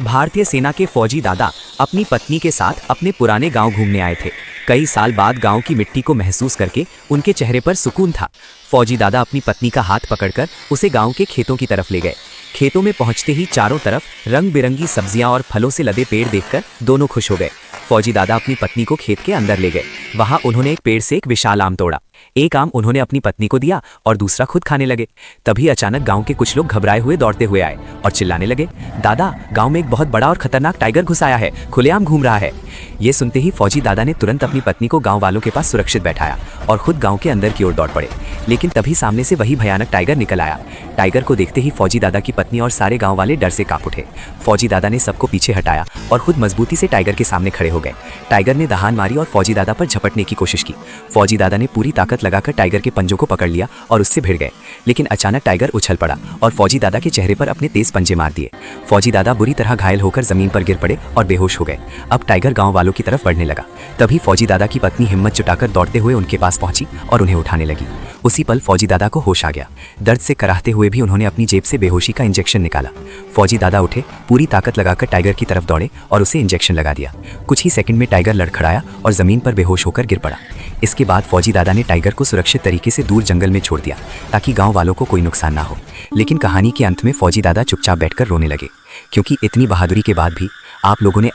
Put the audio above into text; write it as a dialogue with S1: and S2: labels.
S1: भारतीय सेना के फौजी दादा अपनी पत्नी के साथ अपने पुराने गांव घूमने आए थे। कई साल बाद गांव की मिट्टी को महसूस करके उनके चेहरे पर सुकून था। फौजी दादा अपनी पत्नी का हाथ पकड़कर उसे गांव के खेतों की तरफ ले गए। खेतों में पहुंचते ही चारों तरफ रंग बिरंगी सब्जियां और फलों से लदे पेड़ देखकर दोनों खुश हो गए। फौजी दादा अपनी पत्नी को खेत के अंदर ले गए। वहां उन्होंने एक पेड़ से एक विशाल आम तोड़ा। एक आम उन्होंने अपनी पत्नी को दिया और दूसरा खुद खाने लगे। तभी अचानक गांव के कुछ लोग घबराए हुए दौड़ते हुए आए और चिल्लाने लगे, दादा, गांव में एक बहुत बड़ा और खतरनाक टाइगर घुस आया है, खुलेआम घूम रहा है। ये सुनते ही फौजी दादा ने तुरंत अपनी पत्नी को गांव वालों के पास सुरक्षित बैठाया और खुद गांव के अंदर की ओर दौड़ पड़े। लेकिन तभी सामने से वही भयानक टाइगर निकल आया। टाइगर को देखते ही फौजी दादा की पत्नी और सारे गांव वाले डर से कांप उठे। फौजी दादा ने सबको पीछे हटाया और खुद मजबूती से टाइगर के सामने खड़े हो गए। टाइगर ने दहाड़ मारी और फौजी दादा पर झपटने की कोशिश की। फौजी दादा ने पूरी ताकत लगाकर टाइगर के पंजों को पकड़ लिया और उससे भिड़ गए। लेकिन अचानक टाइगर उछल पड़ा और फौजी दादा के चेहरे पर अपने तेज पंजे मार दिए। फौजी दादा बुरी तरह घायल होकर जमीन पर गिर पड़े और बेहोश हो गए। अब टाइगर गांव वालों की तरफ बढ़ने लगा। तभी फौजी दादा की पत्नी हिम्मत जुटाकर दौड़ते हुए उनके पास पहुंची और उन्हें उठाने लगी। उसी पल फौजी दादा को होश आ गया। दर्द से कराहते हुए भी उन्होंने अपनी जेब से बेहोशी का इंजेक्शन निकाला। फौजी दादा उठे, पूरी ताकत लगाकर टाइगर की तरफ दौड़े और उसे इंजेक्शन लगा दिया। कुछ ही सेकंड में टाइगर लड़खड़ाया और जमीन पर बेहोश होकर गिर पड़ा। इसके बाद फौजी दादा ने टाइगर को सुरक्षित तरीके से दूर जंगल में छोड़ दिया ताकि गांव वालों को कोई नुकसान ना हो। लेकिन कहानी के अंत में फौजी दादा चुपचाप बैठकर रोने लगे, क्योंकि इतनी बहादुरी के बाद भी आप लोगों ने